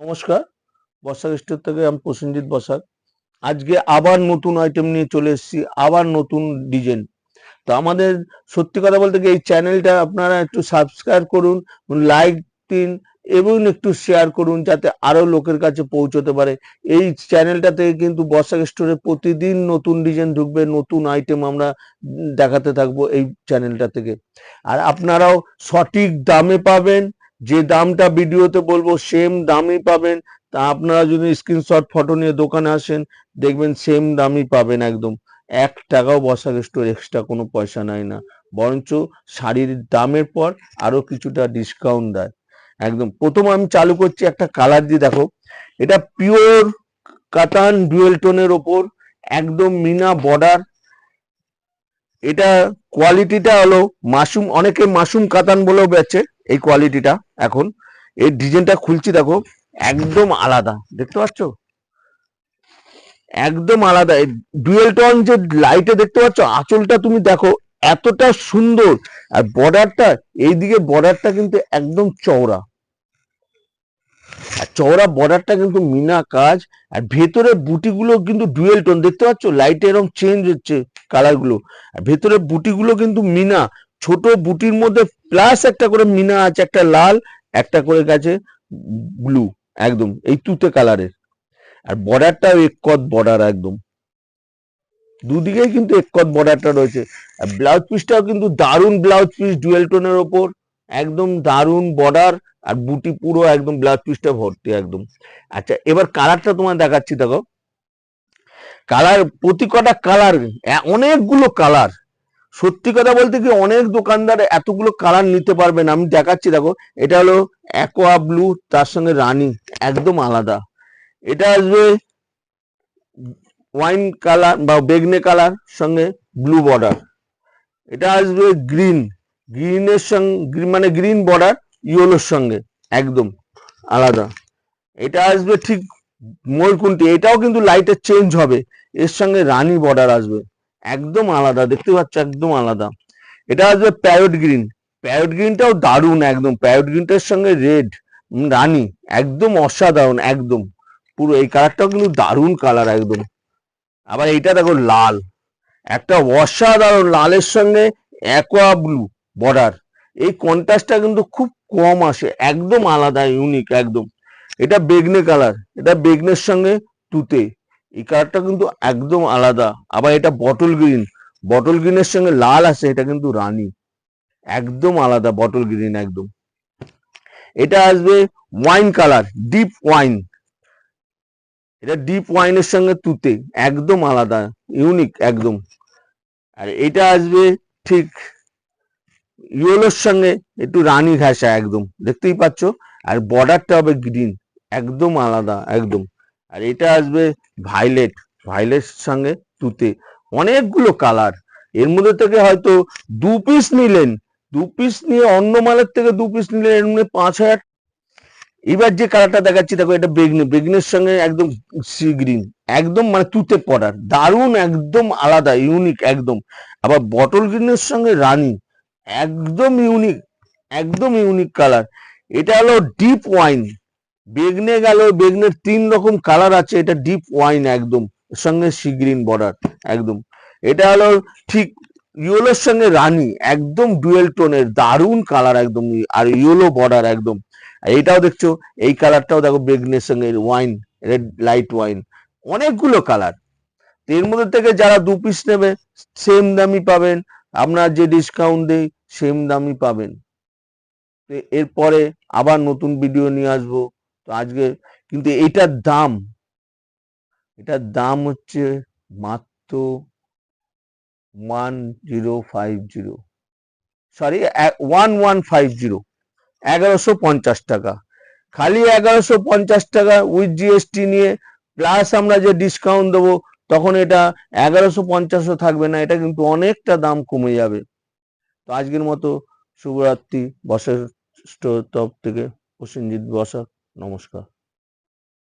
নমস্কার। বসাক স্টোর থেকে আমি প্রসেনজিৎ বসাক। আজকে আবার নতুন আইটেম নিয়ে চলে এসেছি, আবার নতুন ডিজাইন। তো আমাদের সত্যি কথা বলতে কি এই চ্যানেলটা আপনারা একটু সাবস্ক্রাইব করুন, লাইক দিন এবং একটু শেয়ার করুন যাতে আরো লোকের কাছে পৌঁছতে পারে। এই চ্যানেলটা থেকে কিন্তু বসাক স্টোরে প্রতিদিন নতুন ডিজাইন ঢুকবে, নতুন আইটেম আমরা দেখাতে থাকবো এই চ্যানেলটা থেকে। আর আপনারাও সঠিক দামে পাবেন, যে দামটা ভিডিওতে বলবো সেম দামই পাবেন। তা আপনারা যদি স্ক্রিনশট ফটো নিয়ে দোকানে আসেন দেখবেন সেম দামই পাবেন একদম। 1 টাকাও বসাক স্টোর এক্সট্রা কোনো পয়সা নেয় না, বরঞ্চ শাড়ির দামের পর আরো কিছুটা ডিসকাউন্ট দেয় একদম। প্রথম আমি চালু করছি একটা কালার দিয়ে, দেখো এটা পিওর কাতান ডুয়েল টোনের ওপর একদম মিনা বর্ডার। এটা কোয়ালিটিটা হলো মাশরুম, অনেকে মাশরুম কাতান বলেও বেচে এই কোয়ালিটিটা। এখন এই ডিজাইনটা খুলছি, দেখো একদম আলাদা, দেখতে পাচ্ছ একদম আলাদা। ডুয়েল টোন যে লাইটে দেখতে পাচ্ছ, আঁচলটা তুমি দেখো এতটা সুন্দর। আর বর্ডারটা, এইদিকে বর্ডারটা কিন্তু একদম চওড়া, আর চওড়া বর্ডারটা কিন্তু মিনা কাজ। আর ভেতরে বুটিগুলো কিন্তু ডুয়েল টোন, দেখতে পাচ্ছ লাইটে এরকম চেঞ্জ হচ্ছে কালার গুলো। আর ভেতরে বুটিগুলো কিন্তু মিনা, ছোট বুটির মধ্যে প্লাস একটা করে মিনা আছে, একটা লাল একটা করে গেছে ব্লু, একদম এই তুতে কালারের। আর বর্ডারটাও এককত বর্ডার একদম, দুদিকেই কিন্তু এককত বর্ডারটা রয়েছে। আর ব্লাউজ পিসটাও কিন্তু দারুণ ব্লাউজ পিস, ডুয়েল টোনের ওপর একদম দারুণ বর্ডার। আর বুটি পুরো একদম ব্লাউজ পিসটা ভর্তি একদম। আচ্ছা, এবার কালারটা তোমার দেখাচ্ছি, দেখো কালার, প্রতি কটা কালার, অনেকগুলো কালার। সত্যি কথা বলতে কি অনেক দোকানদার এতগুলো কালার নিতে পারবে না। আমি দেখাচ্ছি, দেখো এটা হলো অ্যাকোয়া ব্লু, তার সঙ্গে রানী, একদম আলাদা। এটা আসবে ওয়াইন কালার বা বেগনে কালার সঙ্গে ব্লু বর্ডার। এটা আসবে গ্রিন, গ্রিনের সঙ্গে মানে গ্রিন বর্ডার ইয়েলোর সঙ্গে একদম আলাদা। এটা আসবে ঠিক ময়ূরকুন্টি, এটাও কিন্তু লাইটের চেঞ্জ হবে, এর সঙ্গে রানী বর্ডার আসবে, একদম আলাদা, দেখতে পাচ্ছ একদম আলাদা। এটা আসবে প্যারট গ্রিন, প্যারট গ্রিনটাও দারুণ একদম, প্যারট গ্রিনটার সঙ্গে রেড রানী, একদম অসাধারণ একদম পুরো। এই কালারটাও কিন্তু দারুণ কালার একদম। আবার এইটা দেখো লাল, একটা অসাধারণ লালের সঙ্গে অ্যাকোয়া ব্লু বর্ডার। এই কন্ট্রাস্টটা কিন্তু খুব কম আসে, একদম আলাদা ইউনিক একদম। এটা বেগনে কালার, এটা বেগনের সঙ্গে তুতে, এই কালারটা কিন্তু একদম আলাদা। আবার এটা বটল গ্রিন, বটল গ্রিনের সঙ্গে লাল আছে, এটা কিন্তু রানী, একদম আলাদা বটল গ্রিন একদম। এটা আসবে ওয়াইন কালার, ডিপ ওয়াইন, এটা ডিপ ওয়াইনের সঙ্গে তুতে, একদম আলাদা ইউনিক একদম। আর এটা আসবে ঠিক ইয়েলোর সঙ্গে একটু রানী ঘাসা একদম, দেখতেই পাচ্ছ। আর বর্ডারটা হবে গ্রিন, একদম আলাদা একদম। আর এটা আসবে ভাইলেট, ভাইলেট সঙ্গে তুতে, অনেকগুলো কালার। এর মধ্যে থেকে হয়তো 2 পিস নিলেন, 2 পিস নিয়ে অন্য মালের থেকে 2 পিস নিলেন, এর মধ্যে 5,000। এবার যে কালারটা দেখাচ্ছি, দেখো এটা বেগনি, বেগনের সঙ্গে একদম সি গ্রিন, একদম মানে তুতে পড়ার দারুণ, একদম আলাদা ইউনিক একদম। আবার বটল গ্রিনের সঙ্গে রানী, একদম ইউনিক, একদম ইউনিক কালার। এটা হলো ডিপ ওয়াইন, বেগনে গেল, বেগনের 3 রকম কালার আছে, এটা ডিপ ওয়াইন একদম, এর সঙ্গে সি গ্রিন বর্ডার একদম। এটা হলো ঠিক ইয়েলোর সঙ্গে রানী, একদম ডুয়েল টোনের দারুণ কালার একদম, আর ইয়েলো বর্ডার একদম। আর এটাও দেখছো, এই কালারটাও দেখো বেগনের সঙ্গে ওয়াইন, রেড লাইট ওয়াইন, অনেকগুলো কালার। এর মধ্যে থেকে যারা 2 পিস নেবে সেম দামই পাবেন, আপনার যে ডিসকাউন্ট দেই সেম দামই পাবেন। এরপরে আবার নতুন ভিডিও নিয়ে আসবো। তো আজকে কিন্তু এটার দাম হচ্ছে মাত্র 1050, সরি 1150, 1150 টাকা, খালি 1150 টাকা উইথ জিএসটি নিয়ে, প্লাস আমরা যে ডিসকাউন্ট দেবো, তখন এটা 1150ও থাকবে না, এটা কিন্তু অনেকটা দাম কমে যাবে। তো আজকের মতো শুভরাত্রি। বসাক স্টোর তরফ থেকে প্রসেনজিৎ বসাক, নমস্কার।